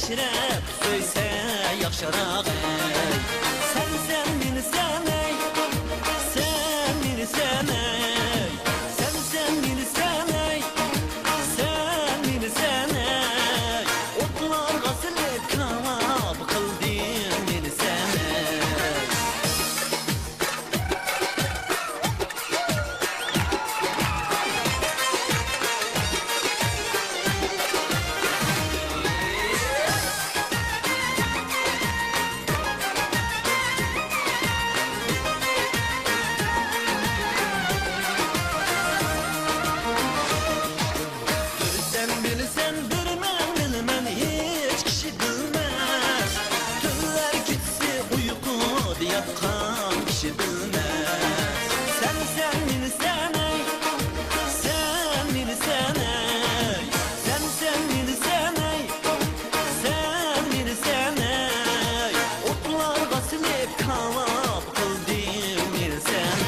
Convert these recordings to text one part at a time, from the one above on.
yashirib so'ysa yaxshiroq ey. Sen bilsan ey, sen bilsan ey, sen bilsan ey, sen bilsan ey. Otlarga silib kalab qilding bilsan ey. Bilsen bilmem hiç kişi bilmez. Tünler gitse uyku yatkan kişi bilmez. Sen bilsen ey, sen bilsen ey, sen bilsen ey, sen bilsen ey. Otlarga silip kalab kıldın bilsen ey.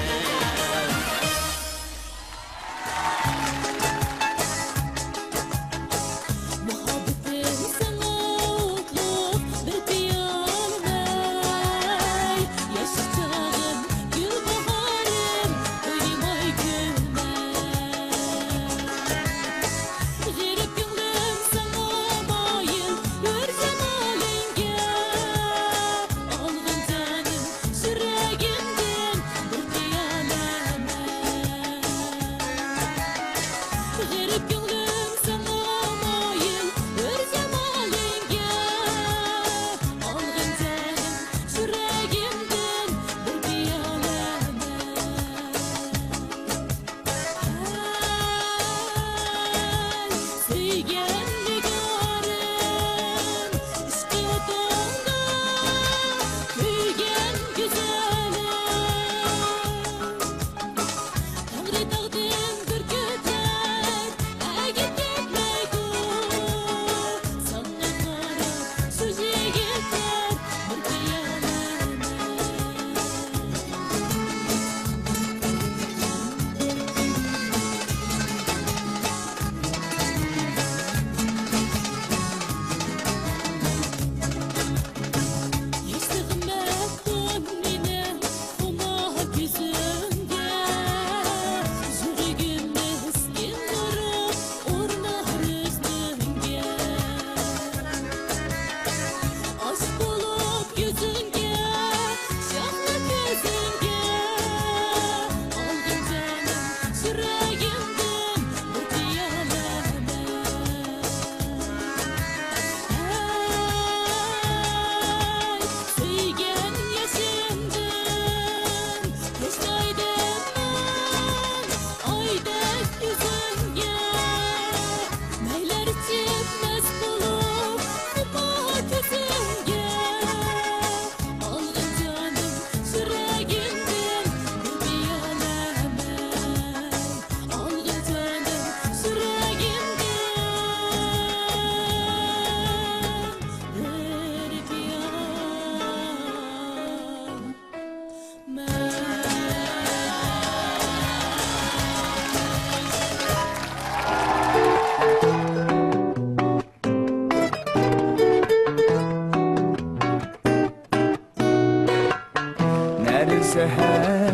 Seher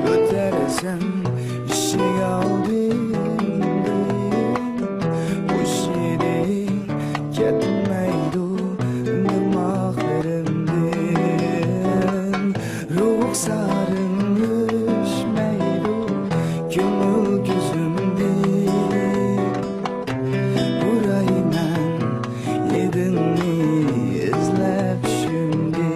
ötersen işi aldım bu şiiri ketmeydu nırmaklarımdan ruh sarılmış meyru gönül gözümde burayman yedinni izlep şimdi.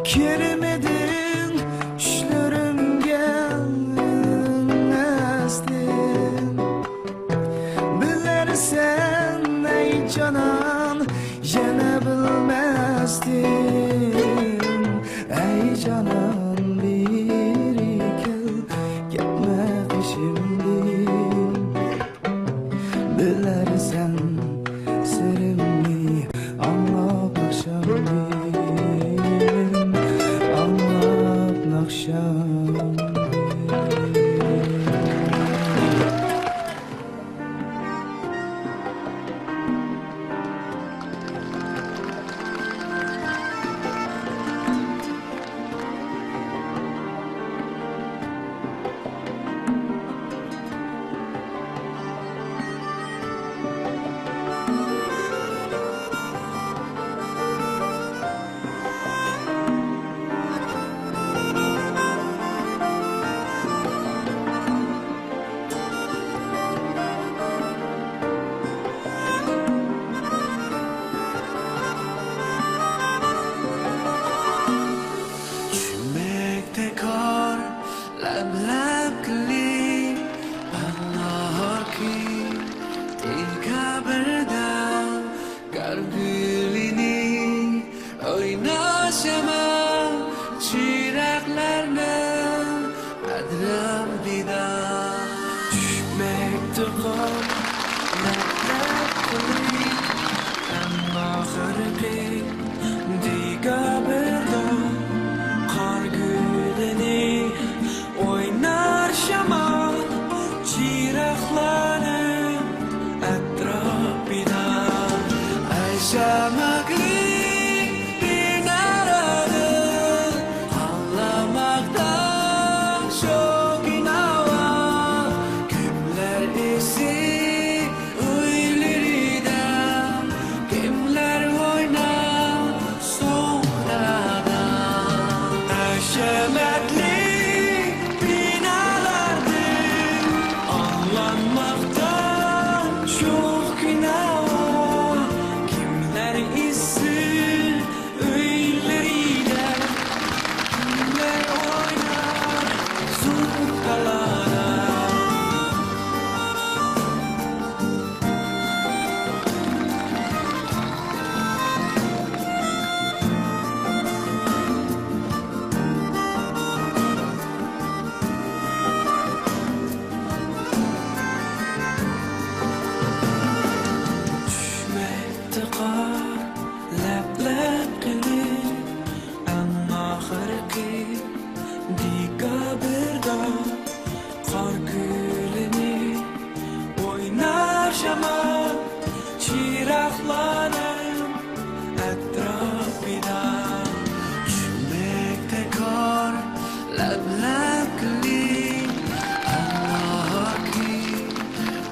Kerimedin düşlerim gelmezdim. Bilirsen ey canan yine bilmezdim. Ey canan bir ikel gelme peşimden. Bilir sen sırrımı anlap akşam bilim anlap akşam. Lab kali Allah'ki Tika berdam Gargülini Oynasama Çıraklarla Adrab bidam Düşmekte kal Lab kali Allah'ki Tika berdam Gargülini oynar şaman çıraklarım etrafına yaşamaklı bin aradım anlamaktan çok inanam kimler esi uylarından kimler oynar sonradan yaşamaklı çıraklarım etrafına düşmekte kar lab kali Allah'ki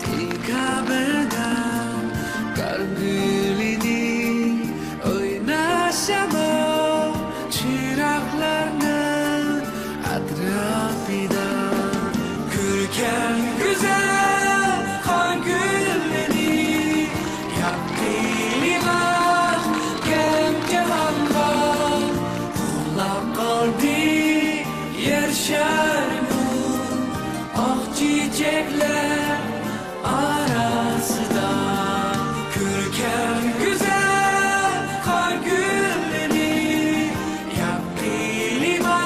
tika berdam gargülini oynasama çıraklarını etrafına gülken güzel gargülini Yaşarım ah çiçekler arasında Gürken güzel kar gülleri Yap dilime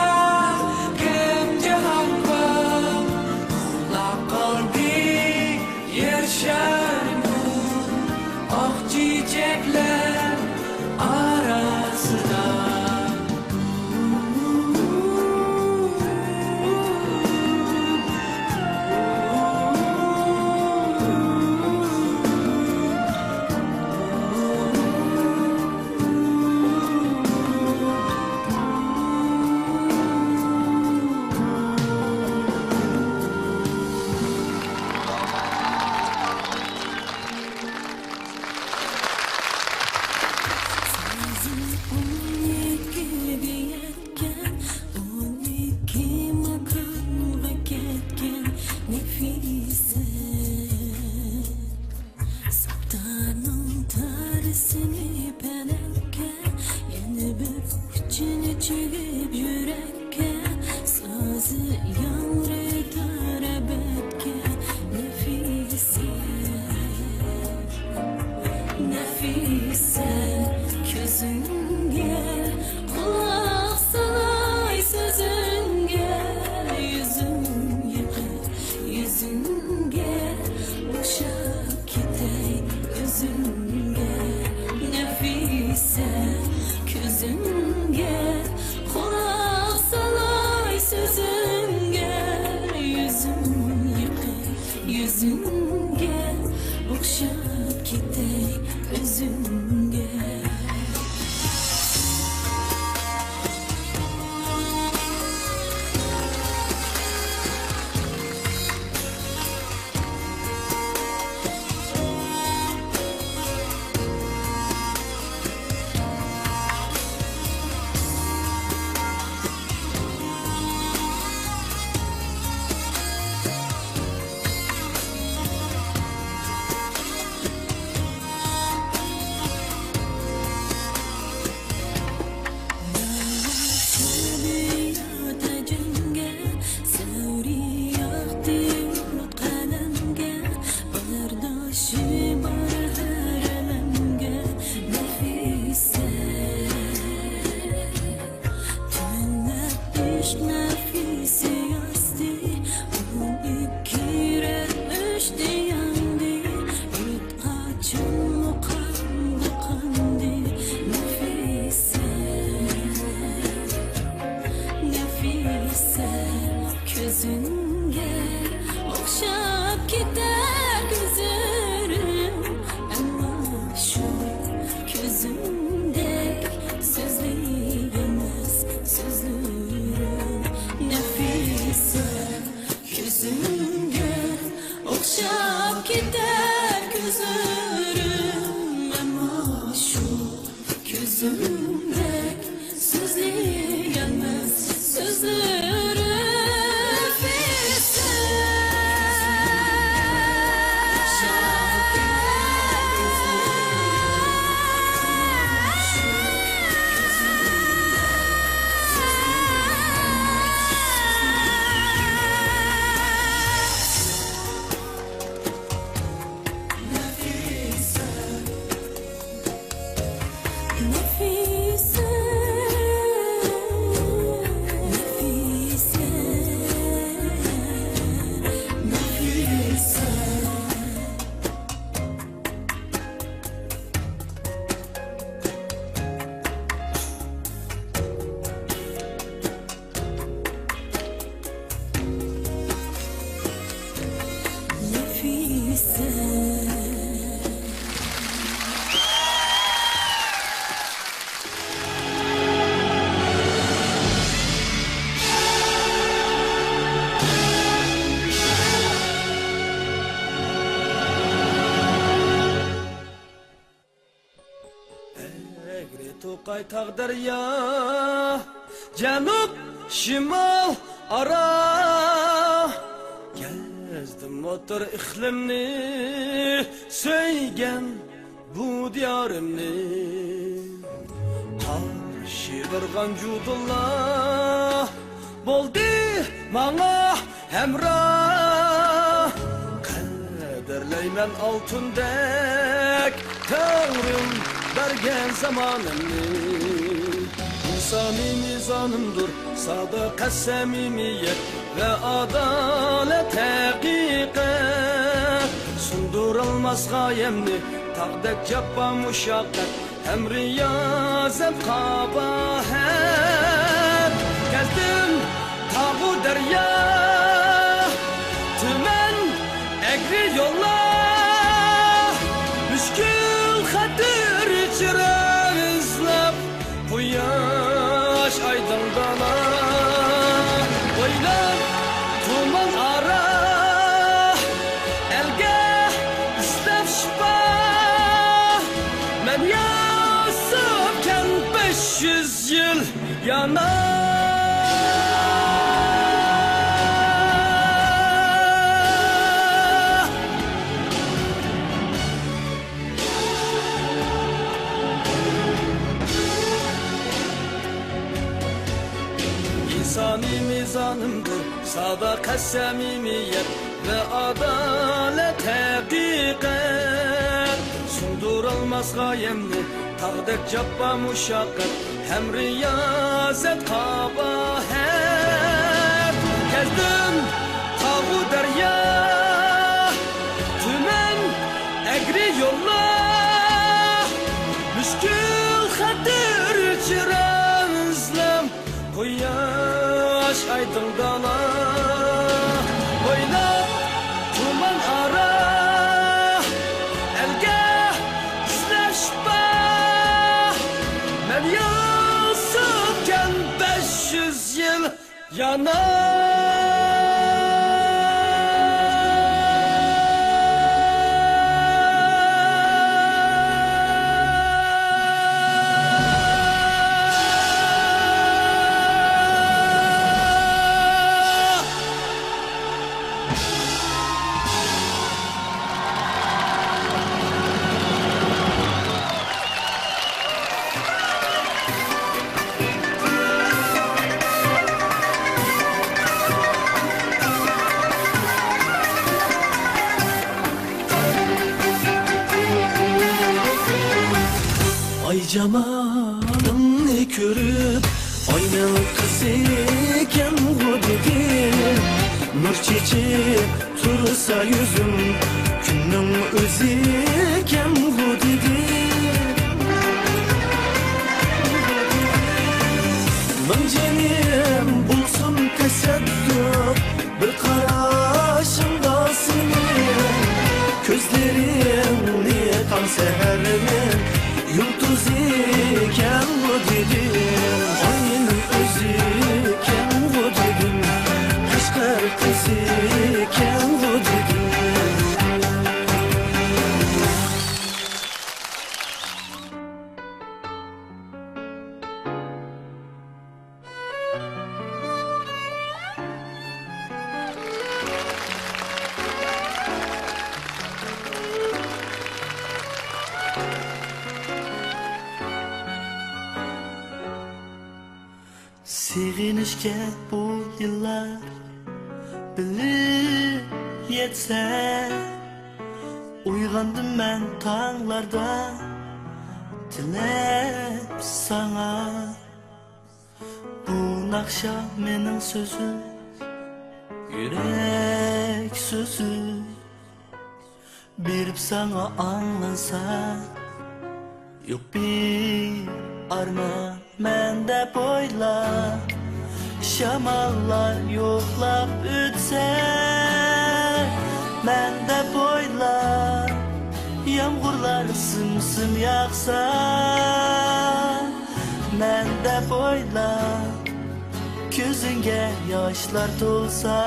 kem cehan var Kulak kaldı yaşarım ah çiçekler arasında Çekip yürekke sazı yağrıdır ebedke Nefise, Nefise Közünge kulak salay sözünge Yüzün yıkıp yüzünge boşa gidey canımı kandı kandı Nefise Nefise Közünge okşap gider gözlerim Ama şu közümdek sözleyemez sözlerim Nefise Közümge okşap gider gözlerim Ama şu közümdek sözleyemez sözlerim Nefise, Nefise, Nefise Nefise Egri Tokay Tağder ya Cenub şimal ara Gezdim motor iklimni Söygen bu diyarımni Karşı kırgan cudullah Boldi bana hemrah Kaderleymen altındek Tanrım bergen zamanımni İnsani mizanımdır Sadık samimiyet ve adalet hakikat Sundurulmaz gayemni Tağdek ceppa muşakkat Hem riyazet kabahat Geldim tabu derya Tümen egri yollar Müşkül hadir çıran izlap Bu yaş aydınlana Oylap tuman ara Elge istep şifa Men yasıpken 500 yıl yanar İnsani mizanımdır Sadakat samimiyet ve adalet hakikat Sundurulmaz gayemni Tağdek ceppa muşakkat Hem riyazet kabahat Gezdim tabu derya Tümen egri yollar Müşkül hadir çıran ızlam Bu yaş aydınlana Oylap tuman ara Elge izler şifa Men yasıpken 500 yıl yanar Ay camalım ne körüp Aynalı kız iken bu dedi Nur çiçeği tursa yüzüm Günün özü iken seherimin yulduziken bu dedim. Ayının özüken bu dedim. Kaşkar kızıken bu dedim. Sevinişke bu yıllar bilip yetse, uygandım ben tağlarda dilep sana. Bu nakşa menin sözü, yürek sözü, berip sana anlansa. Yok bir arma mende boyla, şamallar yoklap ütse. Mende boyla, yağmurlar sımsım yağsa. Mende boyla, gözünge yaşlar dolsa.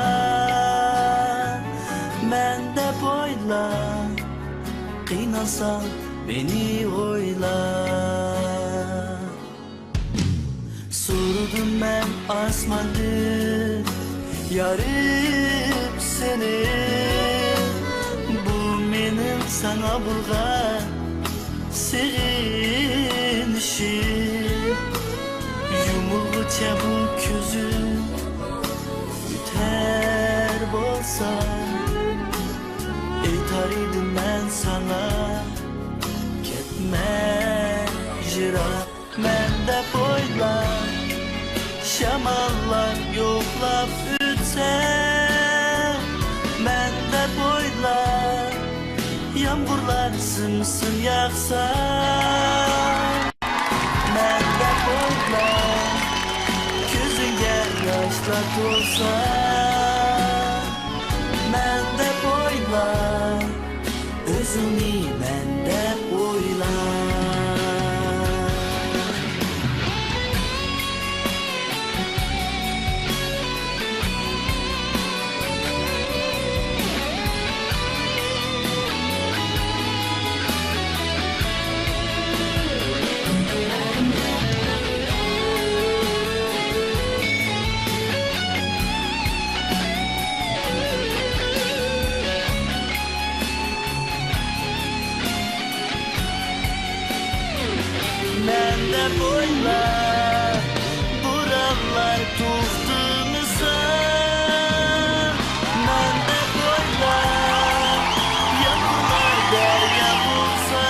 Mende boyla, kıynasan beni oyla. Sordum ben asmandı yarım seni. Bu benim sana bulgan sevinişim. Yumulguça bu közüm üter bolsa, eytar idim ben sana. Ketme jira mende boyla, şamallar yoklap ütse. Mende boyla, yağmurlar sımsım yağsa. Mende boyla, gözünge yaşlar dolsa. Mende boyla, özünü mende boyla. Mende boyla, buralar tuğdumsa. Mende boyla, yağmurlar derya bulsa.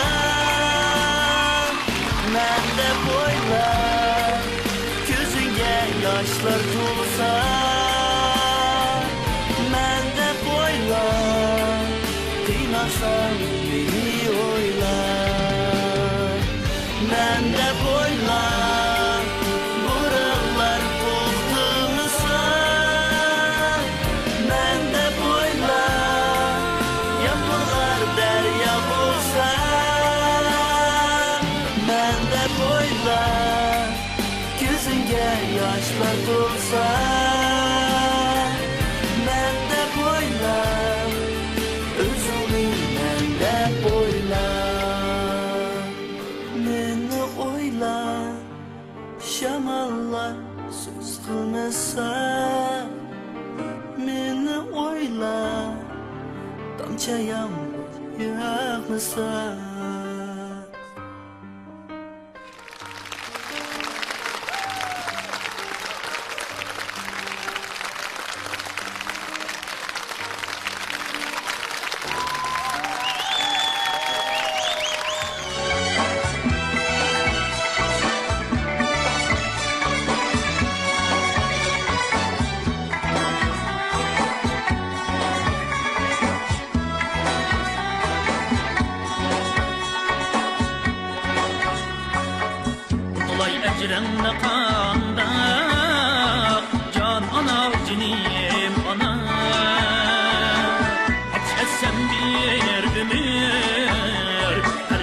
Mende boyla, gözünge yaşlar dolsa. Mende boyla, kıynasan beni oyla. Mende boyla, buralar buldumsa. Mende boyla, yapılar derya bulsa. Mende boyla, gözünge yaşlar dolsa. Mende boyla, özünü mende boyla. Şamallar söz kılmasa. Meni oyla, damça yağmur yağmasa. ecremle kanda can ana cinim ana açesem bir ömür her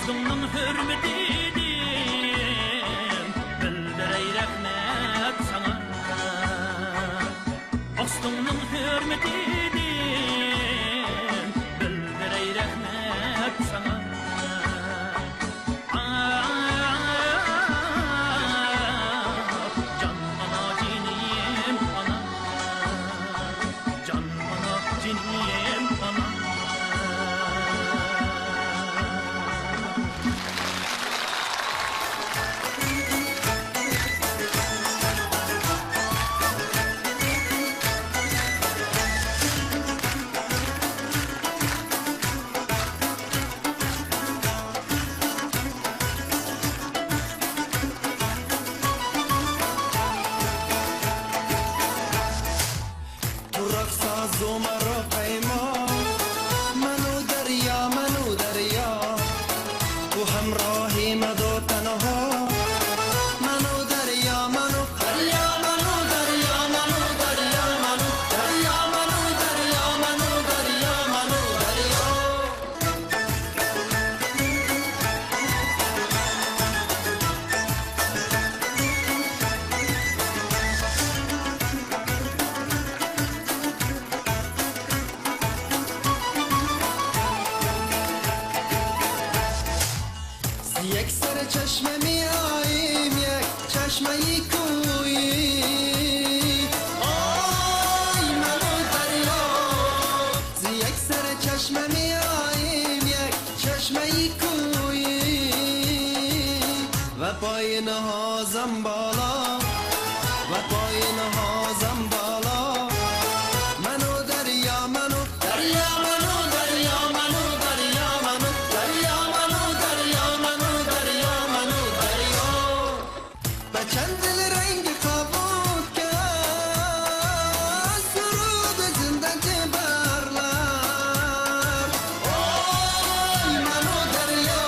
Dostunun hürmetinin bildirey rahmet sana. Dostunun hürmetinin bildirey rahmet sana. Can ana cinim ana, can ana cinim ana. رقص زمر پیما منو دریا تو همراهی مدو تنها منو دریا منو دریا منو دریا منو دریا منو دریا منو دریا منو دریا منو دریا یک سر چشمه می آییم یک چشمه ای کویی آی منو دریا زی یک سر چشمه می آییم یک چشمه ای کویی و پایین هازم بالا و پایین هازم بالا منو دریا منو دریا منو دریا منو دریا منو دریا منو دریا منو دریا منو دریا به چند دل رنگ خوابود که سرود زندگی برلر آی منو دریا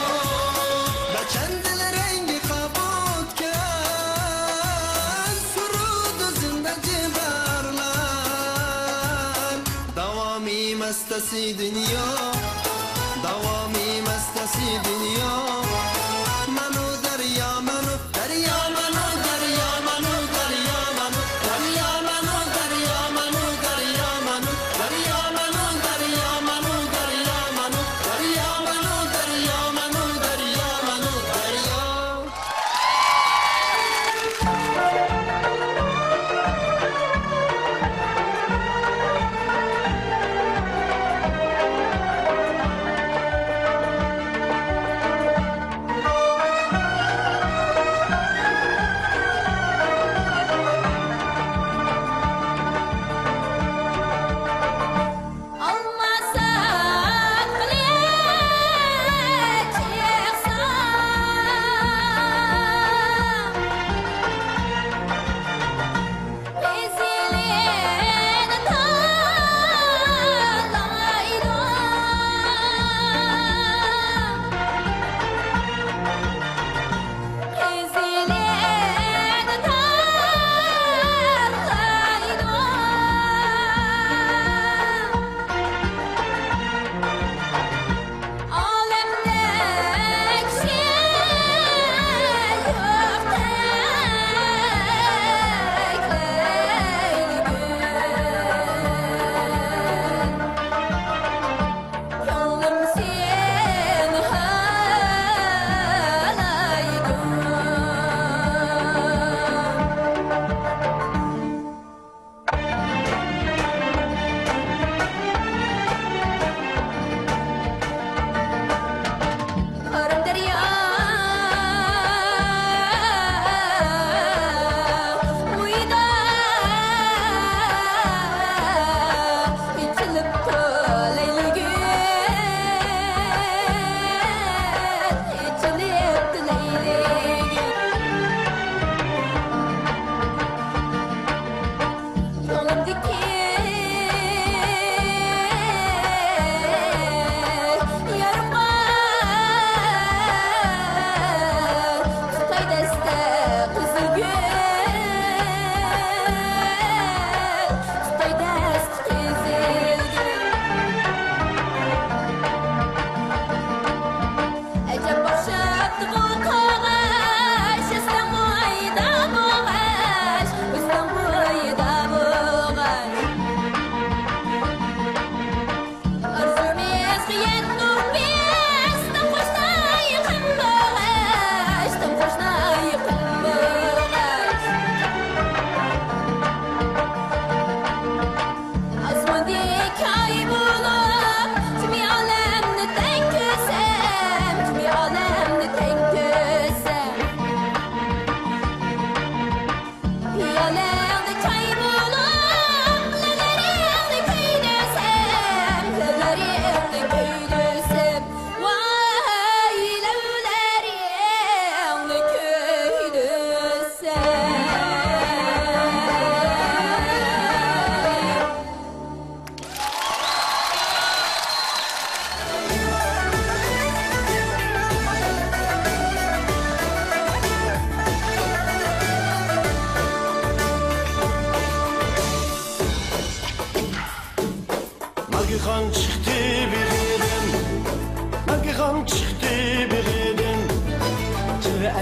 به چند دل رنگ خوابود که سرود زندگی برلر دوامی مستسی دنیا دوامی مستسی دنیا منو دریا منو دریا منو دریا منو دریا منو دریا منو دریا منو دریا منو دریا منو دریا منو دریا منو دریا منو دریا منو دریا منو دریا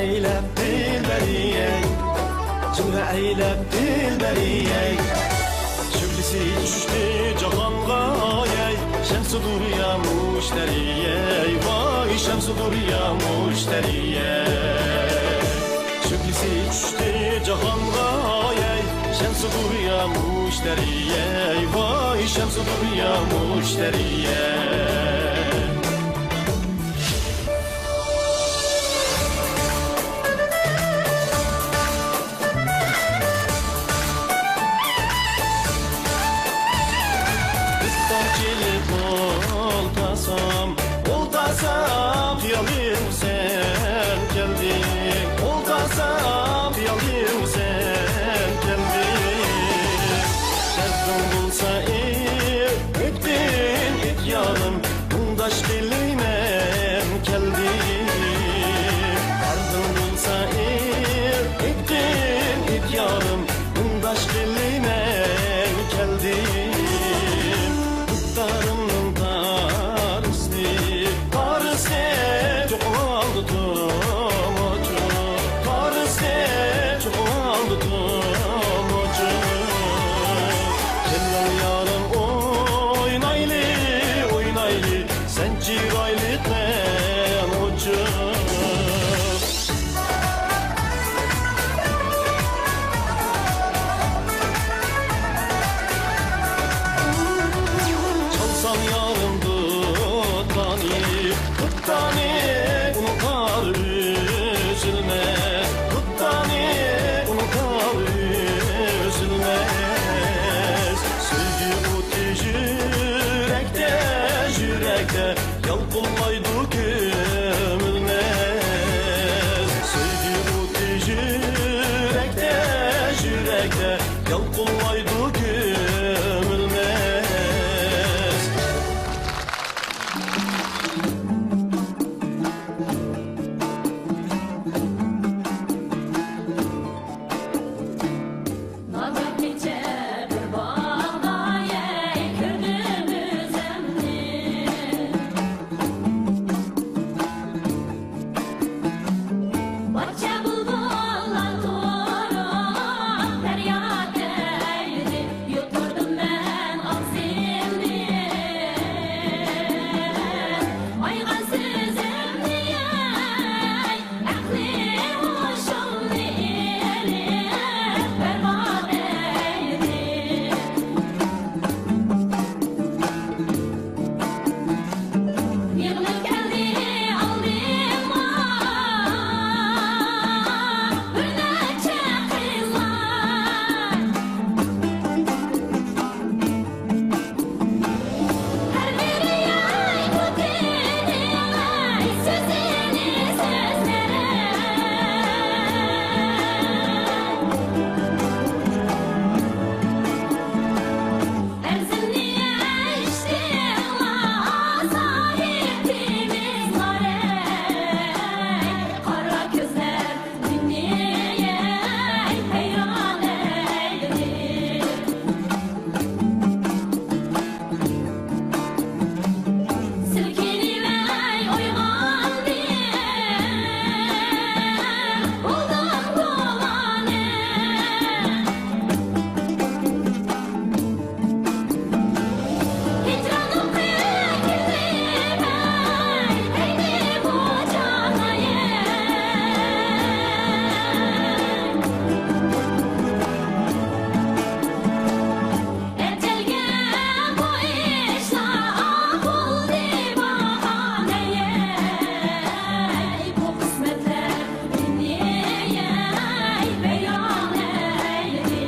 eylep dilberiyey, cümle eylep dilberiyey. Şüklisi düştü cahanga yey, şemsudur ya müşteriyey, vay şemsudur ya müşteriyey. Şüklisi düştü cahanga yey, şemsudur ya müşteriyey, vay şemsudur ya müşteriyey. Oltasam yalim sen geldin, oltasam yalim sen geldin. Derdin bulsa ettin it yarım, bundaş bilmem geldin. Derdin bulsa ettin it yarım, bundaş bilmem geldin. Darımın darısı, darısı çok oldu tomocu, darısı çok oldu tomocu. Celal yarım oynaylı, oynaylı, sen ciraylık ben ucu. Çalsam yarım Kıttani unutar üzülmez, Kıttani unutar üzülmez. Sevgi uti yürekte, yürekte yalpılmaydı gömülmez. Sevgi uti yürekte, yürekte yalpılmaydı gömülmez. Nazikçe bir bağda yey kürdümüz emni. Bahçe bulbullar durup feryat eyledi, yuturdum ben ağzımı. Aygansız emni yey, aklı hoşumlu elip berbat eyledi. Yığılıp geldi aldıma, hürmetçe kızlar. Her biri yay kutini yay, sözini sözlere. Erzini eştiğla sahibimiz var ey. Kara gözler dünyaya heyran eyledi. Silkinivey oyğandı, buldum bulanı. Hicranım kıyakildim ey, eydi bu canayı. Ecelge bu işler buldu bahaneye. Bu kısmetler dünyaya beyran eyledi,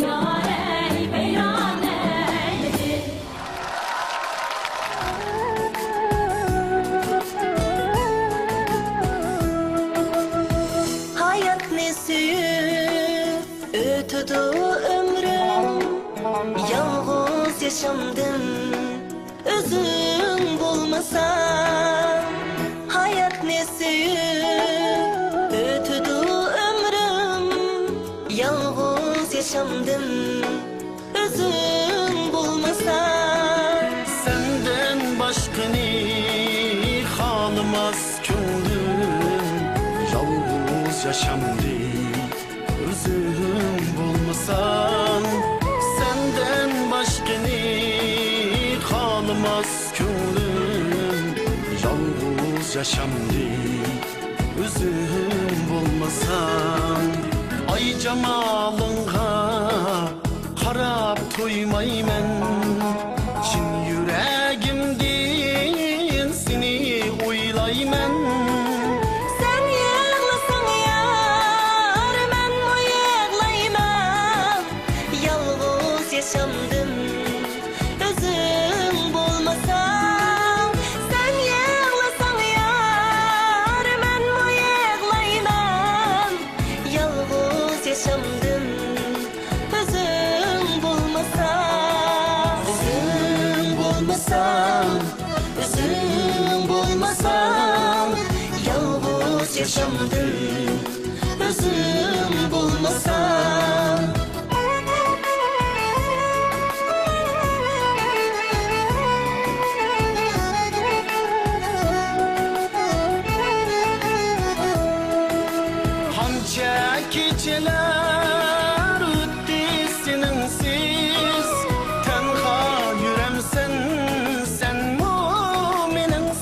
yâr ey beyran eyledi. Hayat ne süyüp ötüdü ömrüm, yalnız yaşamdım özün bulmasan. Hayat ne süyüp ötüdü ömrüm, yalnız yaşamdım özün bulmasan. Senden başka ne hanımaz köngülüm, yalnız yaşamdım Özüm bulmasan Senden başkeni kalmaz köngülüm Yalnız yaşamdım Özüm bulmasan Ay camalınğa qarab toymayman Çin yüreğimden seni oylayman Sen yığlasan yar, ben o yığlayman Yalnız yaşamdım, özüm bulmasam Sen yığlasan yar, ben o yığlayman Yalnız yaşamdım, özüm bulmasam Özüm bulmasam, özüm bulmasam Yalnız yaşamdım, özüm bulmasam Hanca geceler öttü seninsiz Tenha yüremsen sen muminensiz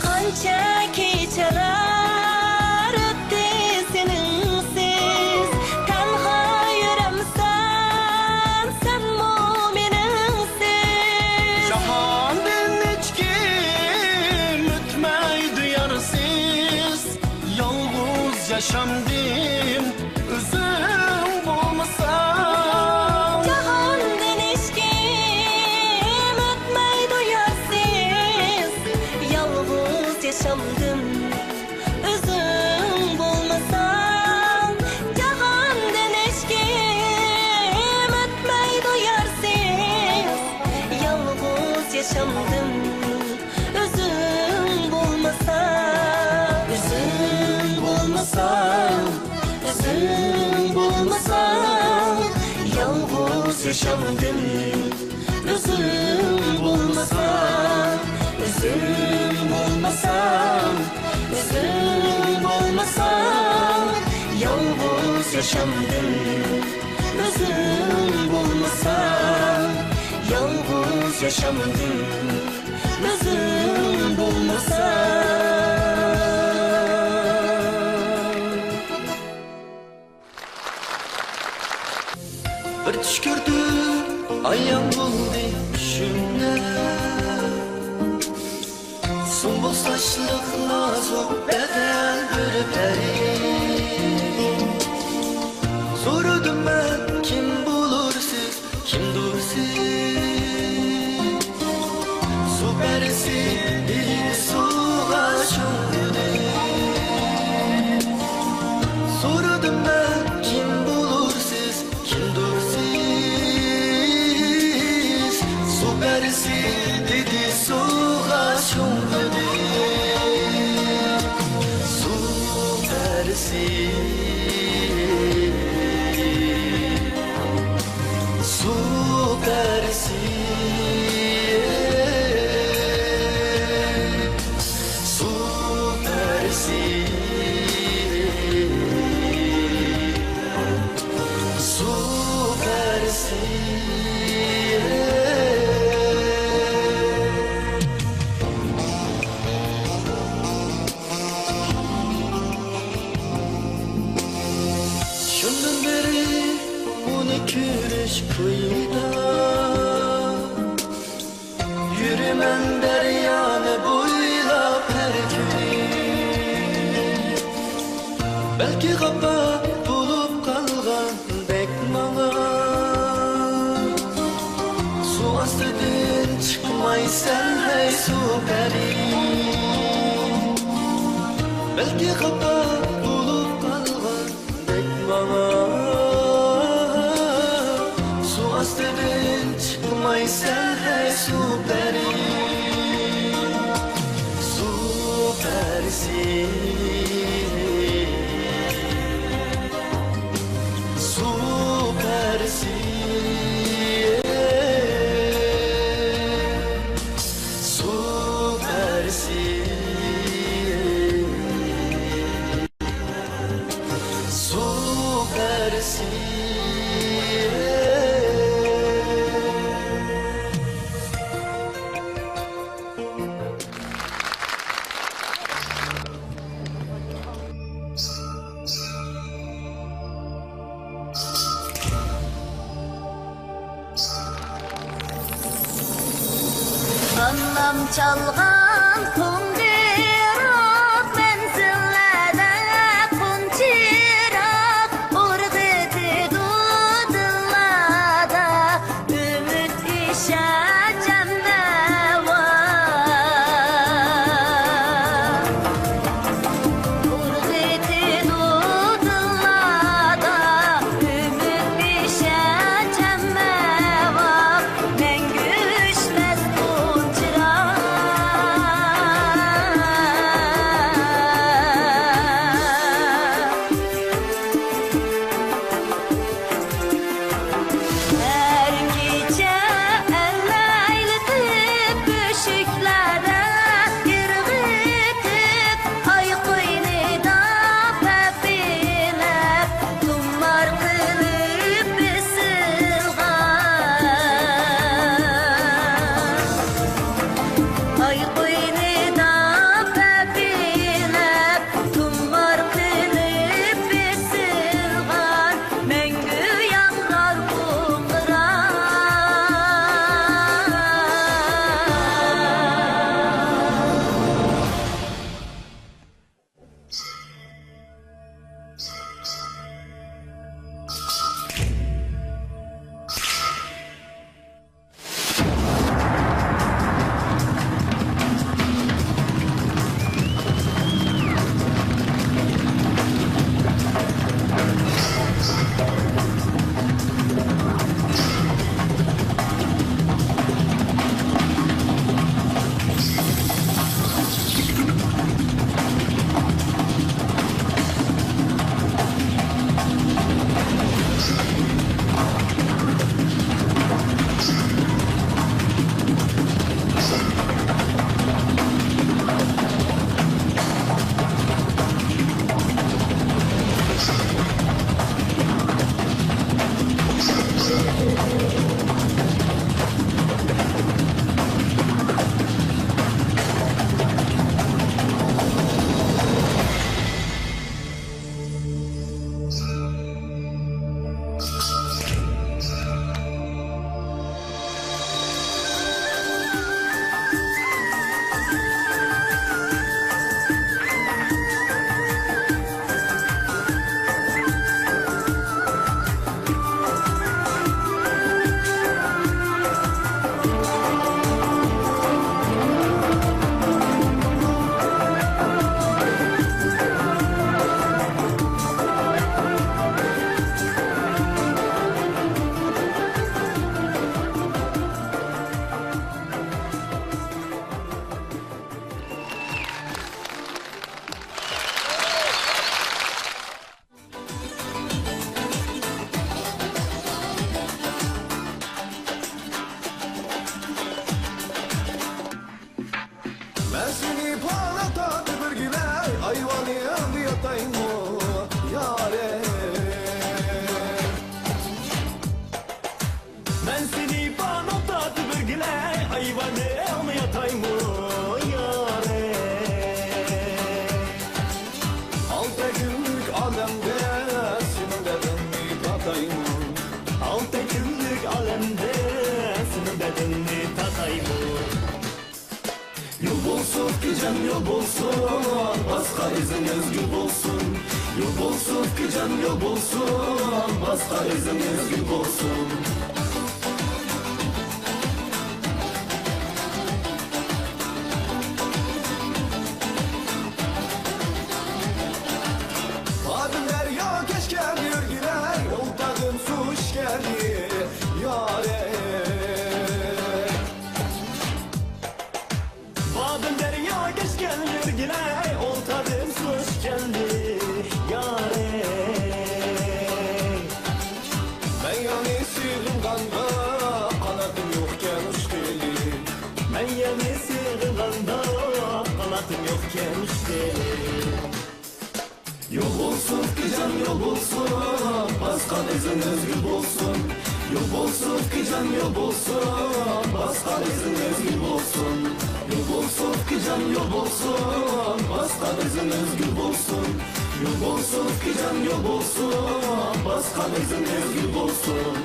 Qancha kechalar o'tdi seninsiz Tanho yuramsan sen mo'minimsiz Jahondan hech kim o'tmaydi yarsiz Yolg'iz yaşamdim o'zim bo'lmasam Jahondan hech kim o'tmaydi yarsiz Yolg'iz yaşamdım özüm bulmasam Jahondan hech kim o'tmaydi yarsiz Yolg'iz yaşamdım özüm bulmasam Özüm bulmasam Özüm bulmasam Yalnız yaşamdım Özüm bulmasam Özüm bulmasam Özüm bulmasam Yalnız yaşamdım Özüm bulmasam Yalnız yaşamdım Özüm bulmasam Bir tush ko'rdim ayam bo'ldi tushimda Sumbul saçlı nazik beden bir peri Sordum ben kim bulursiz kimdur siz Su perisi bir suğa çöndü Sordum ben kim bulursiz kimdur siz Su perisi dedi suğa çöndü Su perisi Su perisi Su perisi Su perisi Şundan beri bunu küreş kıyıda Yürümen deryanı boylap her günü Belki kapak bulup kalgan bek bana Su astıdan çıkmaysan hey su peri Belki kapak bulup kalgan bek bana Su astıdan çıkmaysan hey su peri Su perisi Su perisi Su perisi çalğan kundirak menzillerde kunçirak urgıdı dudillada ümit işecemde var urgıdı dudillada ümit işecemde var mengü işmez kunçirak her gece elleylitip böşüklere girgitip ay koynida pepilep tummar kılıp bisilgan ay koynida pepilep tummar kılıp bisilgan mengü yanglar Ben seni parlatan bir güne hayvanıyım yatayım o yâre. Ben seni parlatan bir güne hayvanıyım yatayım o yâre. Altı günlük alemde senin bedenini tatayım o. Altı günlük alemde senin bedenini tatayım o. Yol bulsun ki can yol bulsun, başka iziniz gül bulsun. Yol bulsun ki can yol bulsun, başka iziniz gül bulsun. Adım derya keşke bir güler, yol tadım suç geldi yâre. Badım derya geçken yürgüle oltadım suç geldi yâre. Ben yani sığım kanda kanatım yokken uç deli. Ben yani sığım kanda kanatım yokken uç deli. Yol bulsun ki can yol bulsun, başka iziniz gül bulsun. Yol bulsun ki can yol bulsun, başka iziniz gül bulsun. Yol bulsun ki can yol bulsun, başka iziniz gül bulsun. Yol bulsun ki can yol bulsun, başka iziniz gül bulsun.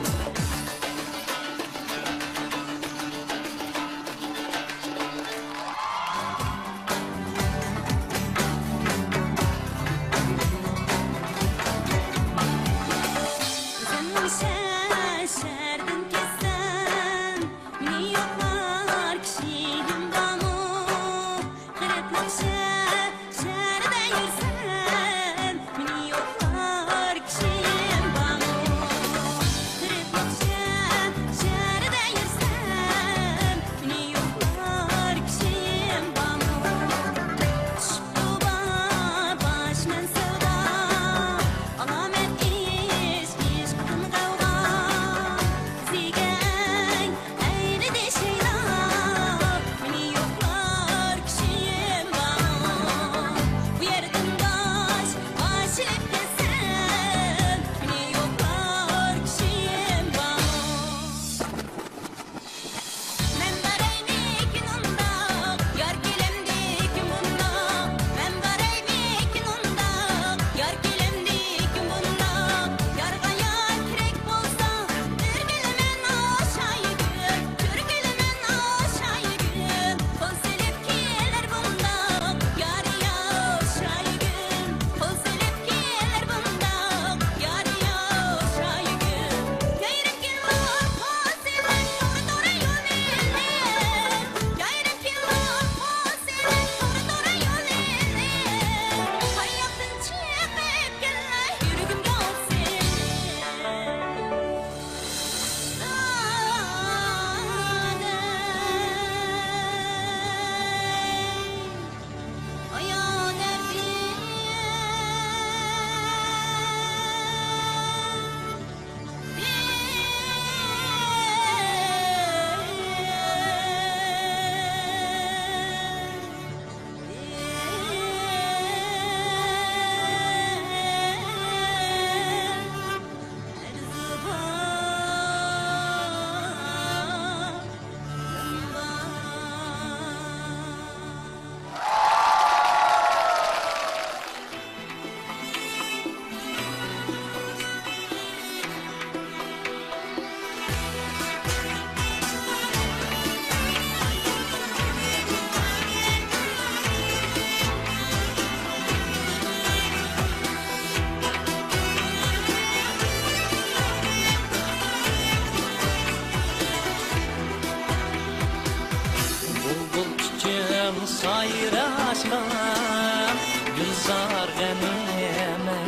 açkan gülzar gənimə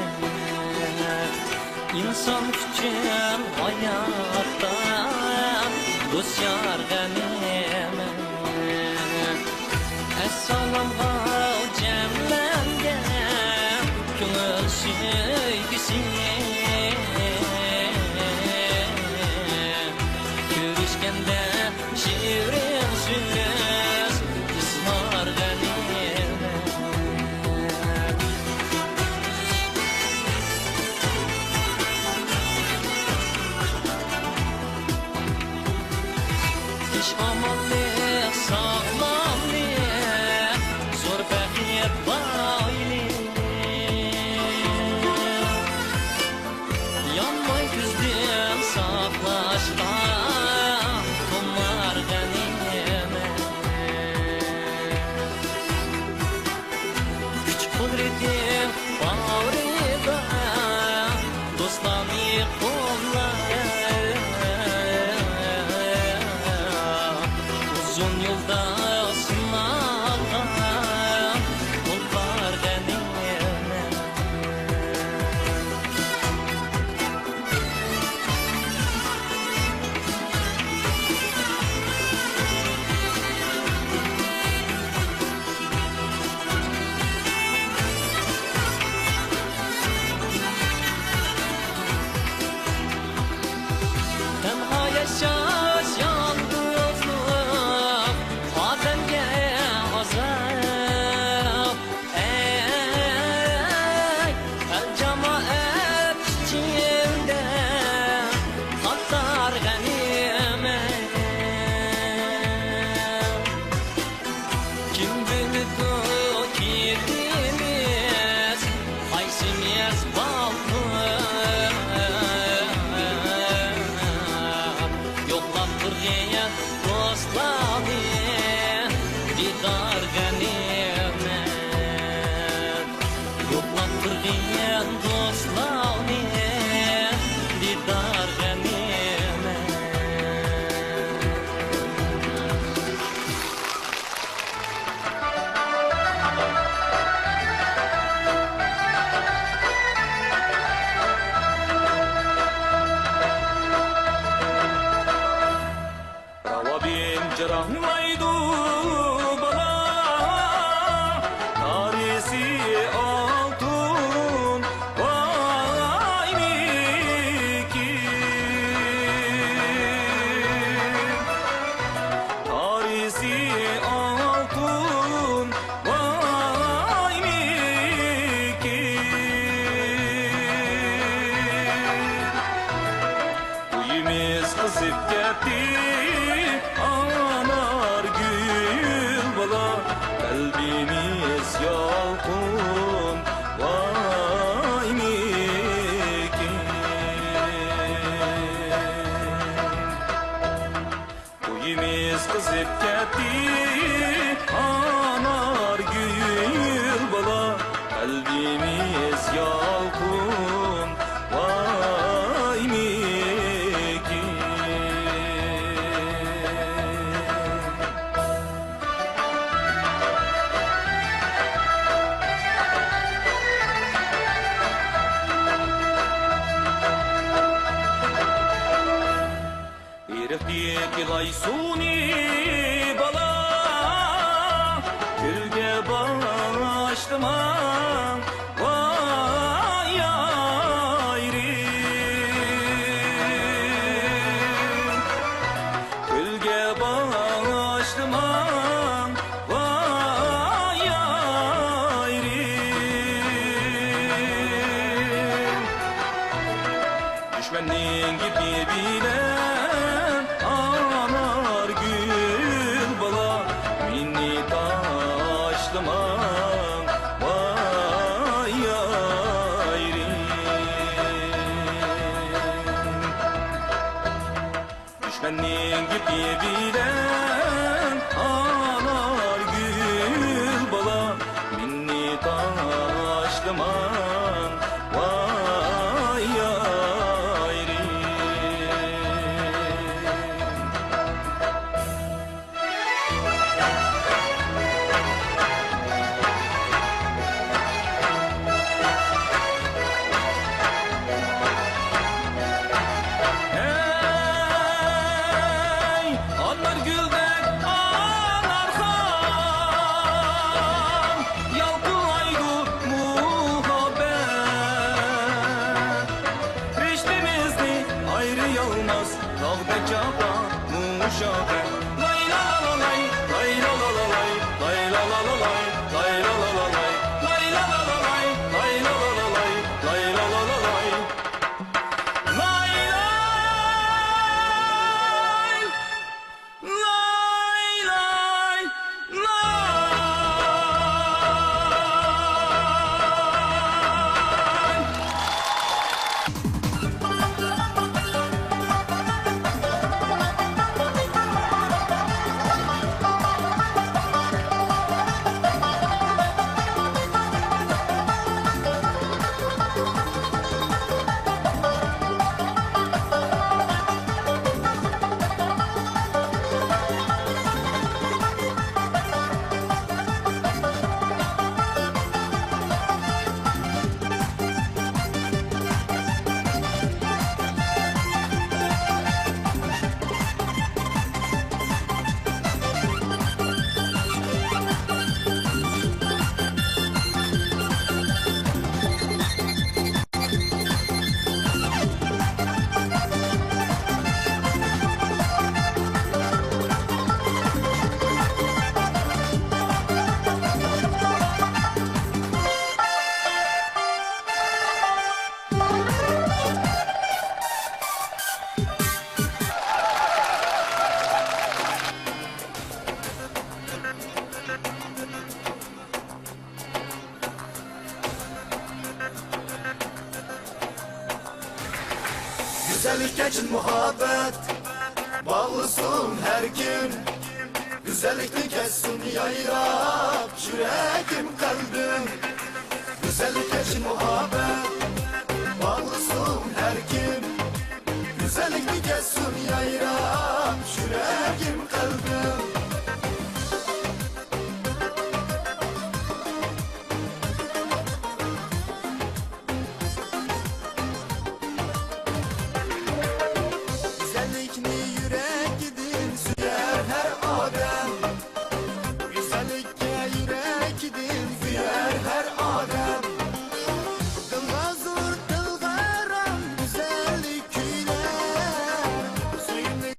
İnsan üçün hayatda dost yar gənimə Əssalamğa cəmlənən könül sevgisi Görüşkəndə şirin söz ismar gənimə İş amanlıq, sağlamlıq, zor bəxiyət bayılıq Yanmay küzdüm saqlaşqan Tomar gənimə Küç qudretim bağrıda Dostlarını qollar Uzun yolda sınalgan Qollar gənimə Tenha yaşaş yalnızlık Adem'e azap Ey el cemaat içinde Katlar ganimet Kim bildi kirlimiz Haysimiz balkır Yoklap durgen dostlarını Didar gənimə Yoklap durgen dostlarını Didar gənimə Rava bin cırahmaydı bana Tarisi altın vay mikin Tarisi altın vay mikin Uyumuz kızıp gitti anar gül bala Kalbimiz yalkın vay mikin Uyumuz kızıp gitti anar gül bala Kalbimiz yalkın vay mikin Erifdeki laysuni bala Gülge bağıştıma vay ayrim Gülge bağıştıma vay ayrim Düşmenin gibi bilen anar gül bala Minni taşlıman vay ayrim Düşmenin gibi bilen anar gül bala Minni taşlıman vay ayrim Güzellik için muhabbet bağlısın her gün. Güzellikni kessin yayrab yüreğim kalbim. Güzellik için muhabbet bağlısın her gün. Güzellikni kessin yayrab yüreğim kalbim. Güzellikni yürek gidin süyer her adem. Güzellikle yürek gidin süyer her adem. Dılga zor dılga ram güzellik ile. Suyunu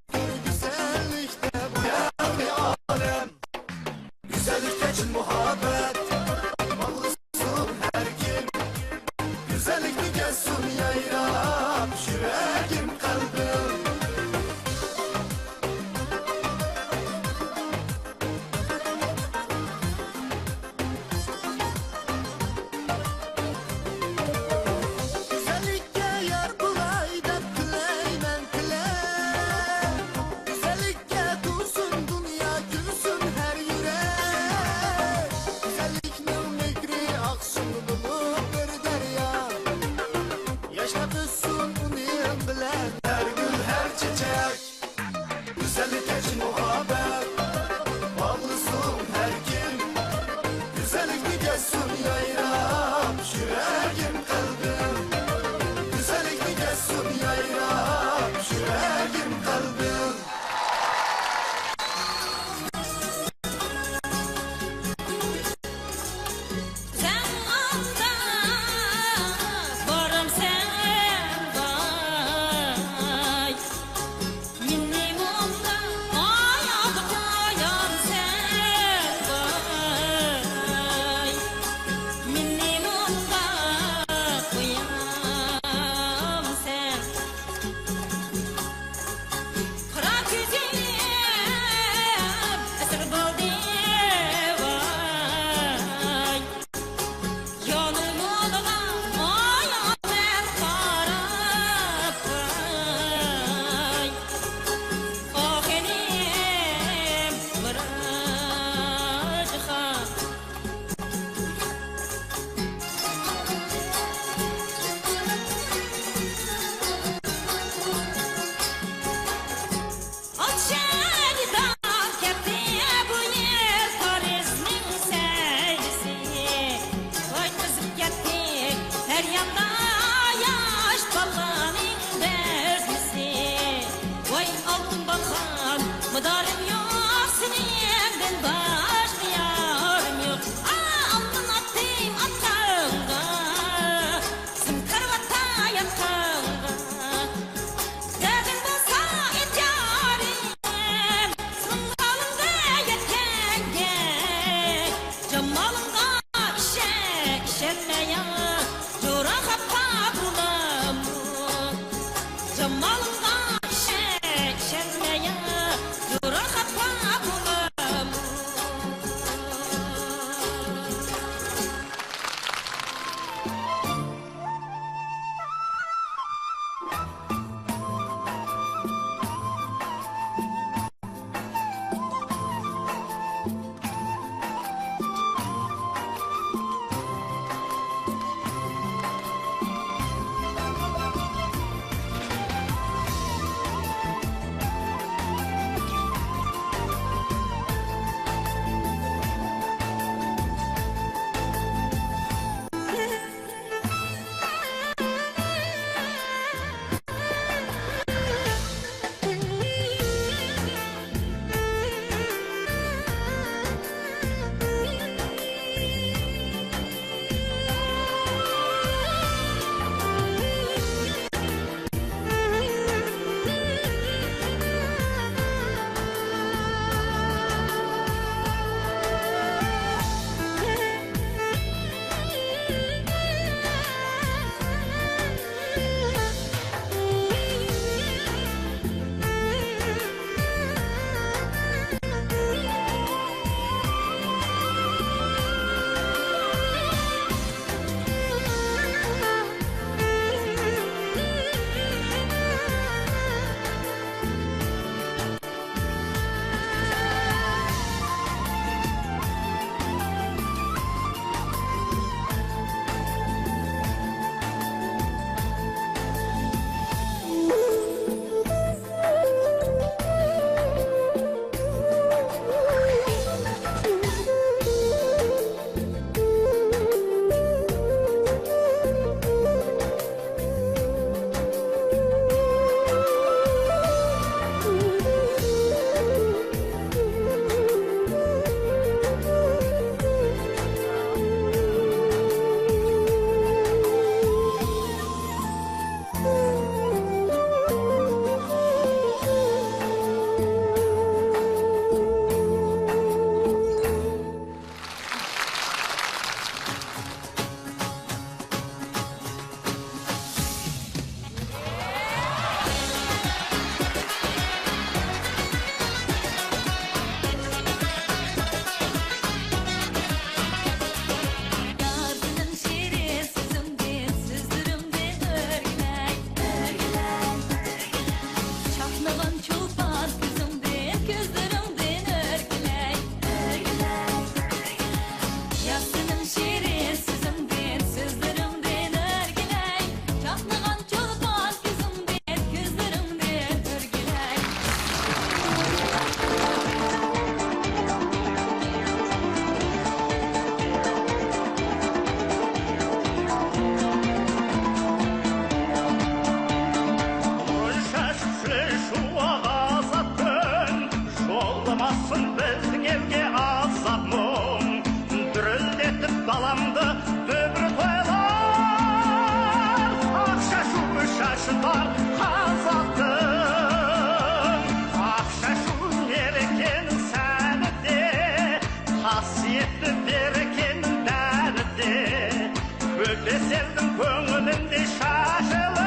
Beseldim көңілімде шашылып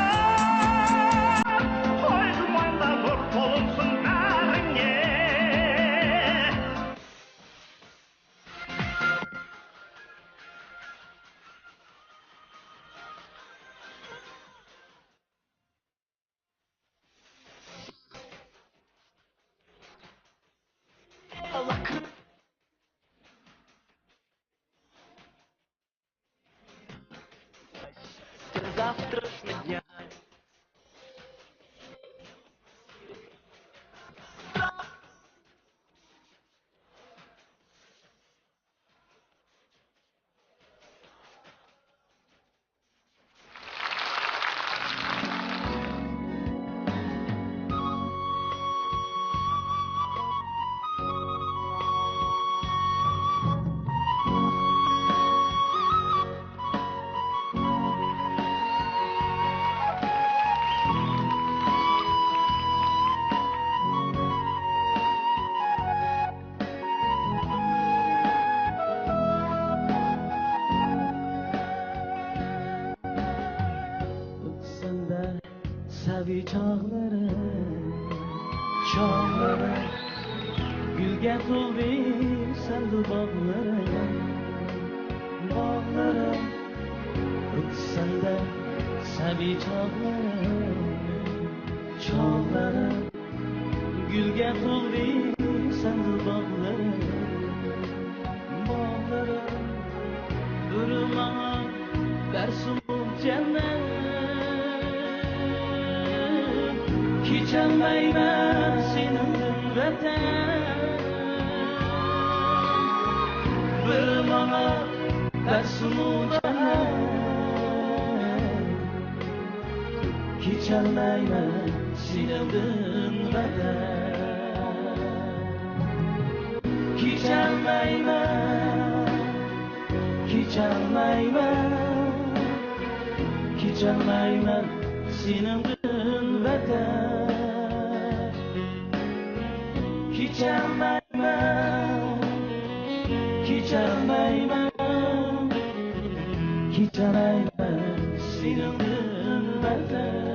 Қойдым айла нұр толымсың бәріңе Завтра с меня Savi çağları Gülge tuldi sandı bağları Ötsende savi çağları Gülge tuldi sandı bağları Durma dersin cennet Geçemeymen senin vatan Bir bana dersin cennet Geçemeymen senin vatan Geçemeymen senin vatan Geçemeymen senin vatan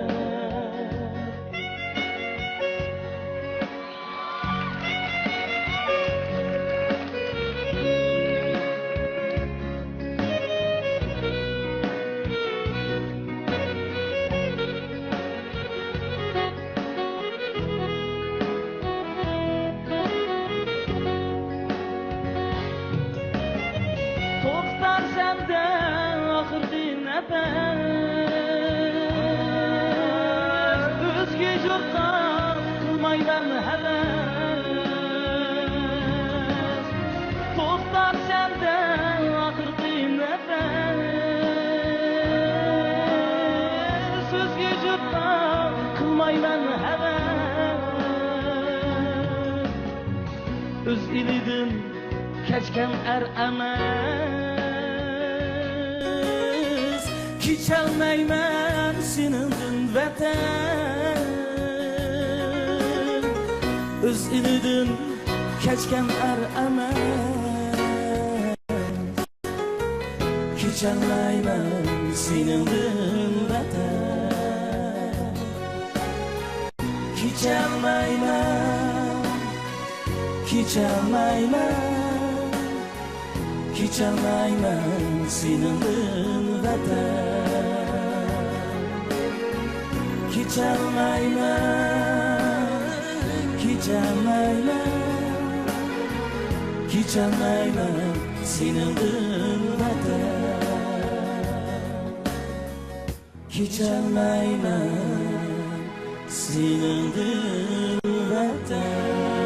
Özge jurtqa qilmayman havas To'xtar senda oxirgi nafas O'zga jurtqa qilmayman havas O'z elidan kechgan emas Geçemeymen senin vatan Öz ilidan kechgan emas Geçemeymen senin vatan Geçemeymen senin vatan Geçemeymen senin vatan Geçemeymen senin vatan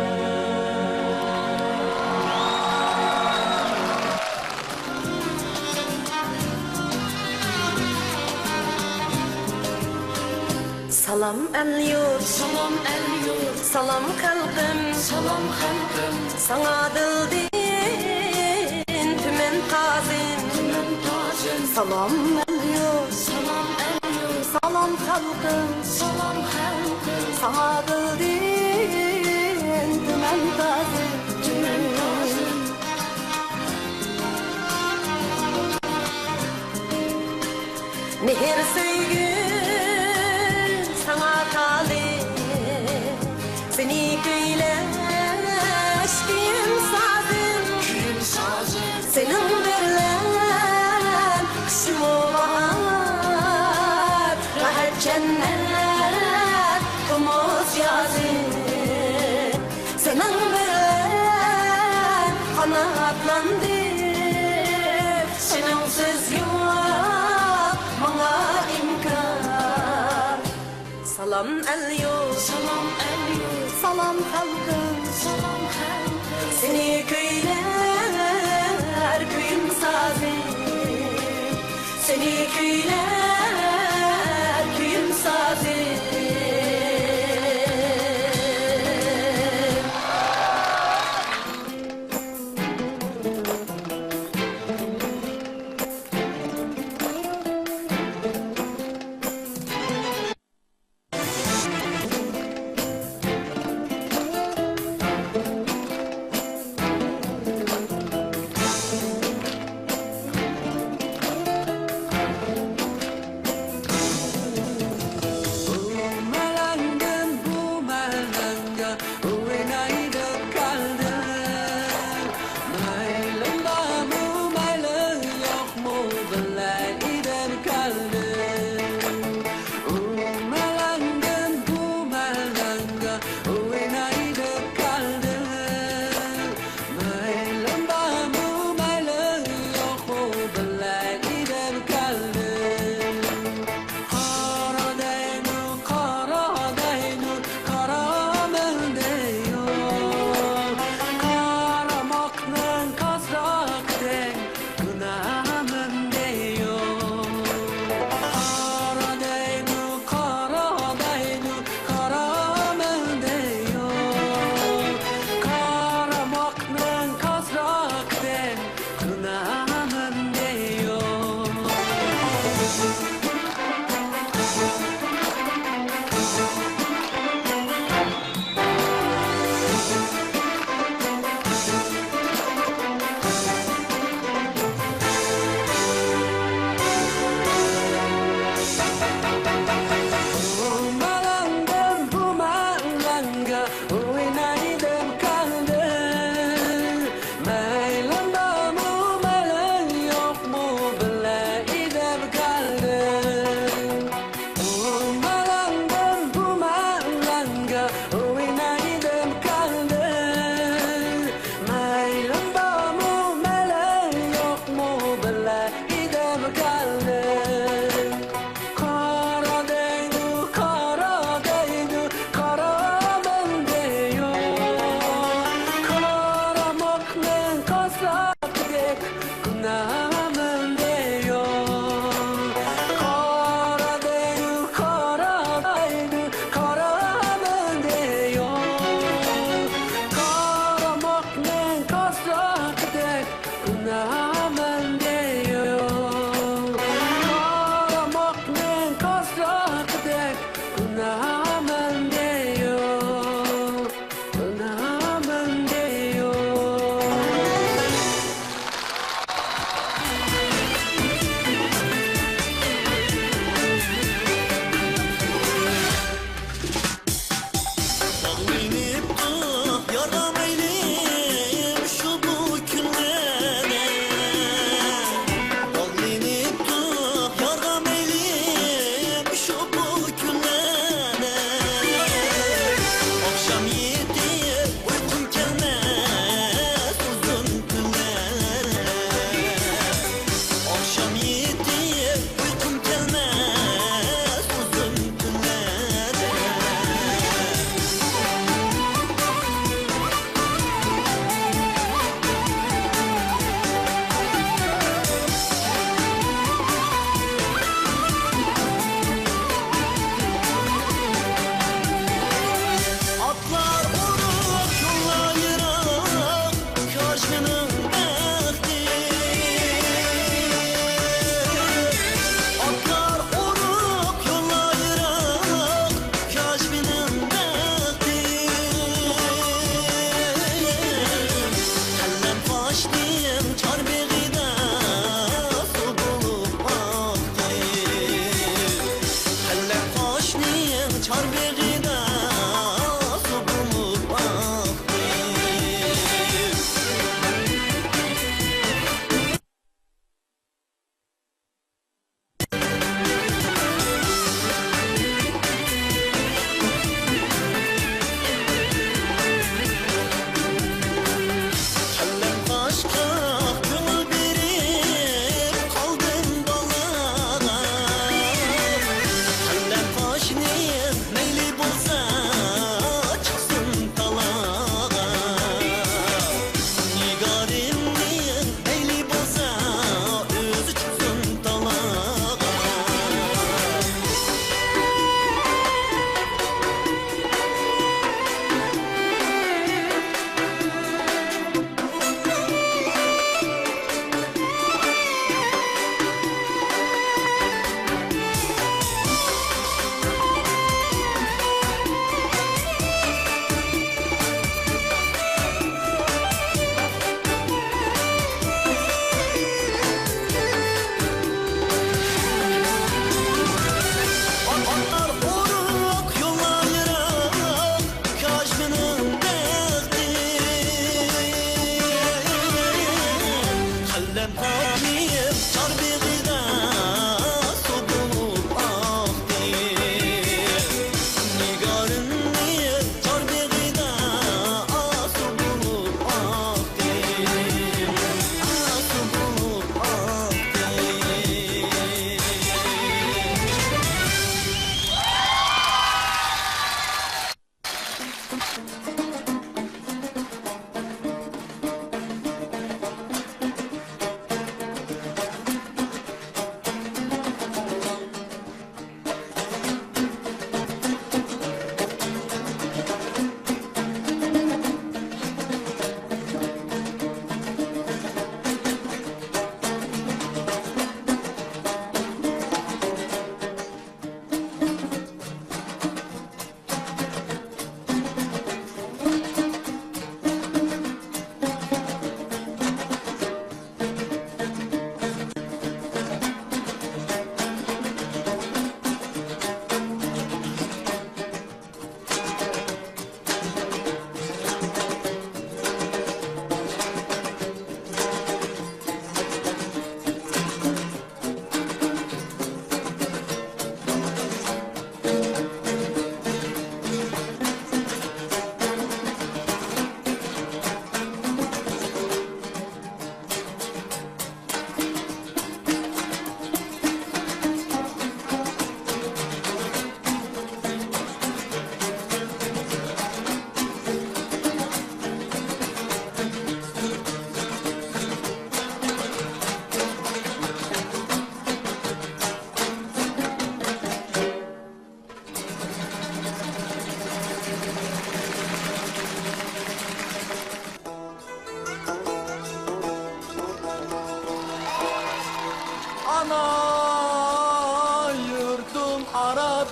Salam el yurt, salam kalbim, sana dildin tümen tazim. Salam el yurt, salam kalbim, sana dildin tümen tazim. Mehir söygün sana talip Seni köyleş kıyım sazım Senin verilen kışım var Rahat cennet kumuz yazım Senin verilen kanatlandı Senin söz yok bana inkar Salam el yok Salam halkım Seni köyler köyüm sazım Seni köyler köyüm sazım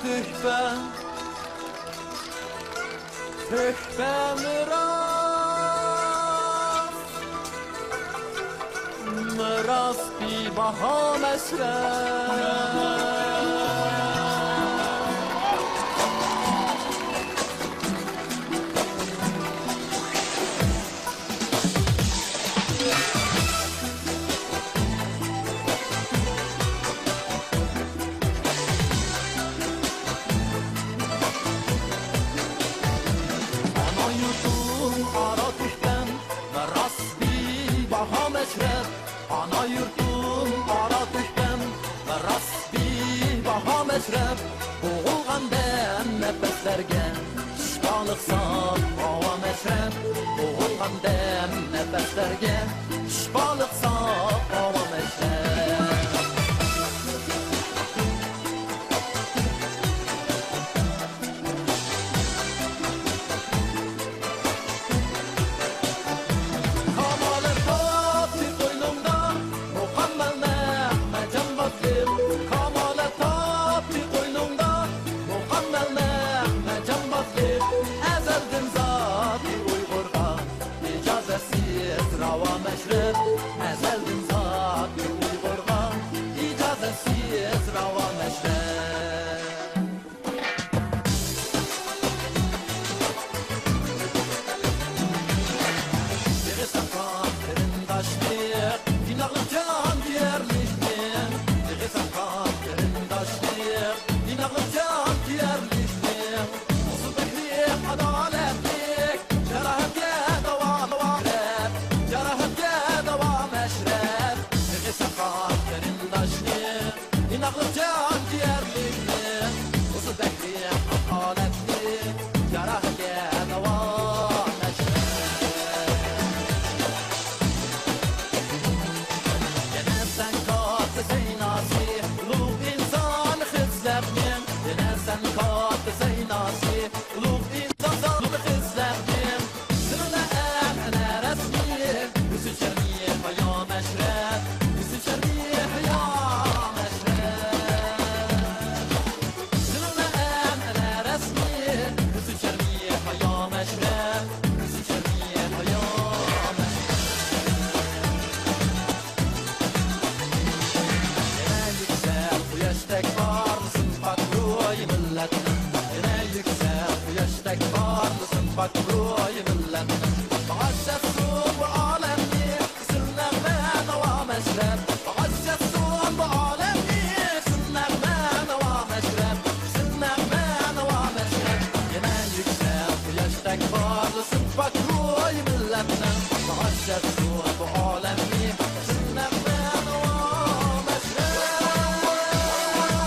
تحفه میراث بی بها مصرف Ana yurtum ara düştüm ve rasbi baha meşrep boğulğandem nefeslerge şifalıqsam hava meşrep boğulğandem nefeslerge şifalıqsam hava meşrep Ezeldim zat Uygur'a icazetsiz rava meşrep Biri sakat kırındaşlık Dinağlık can diyerliktim Biri sakat kırındaşlık Dinağlık can diyerliktim Olsun behrik adaletlik Şerahetke dava rep Şerahetke dava meşrep Biri sakat kırındaşlık Dinağlık can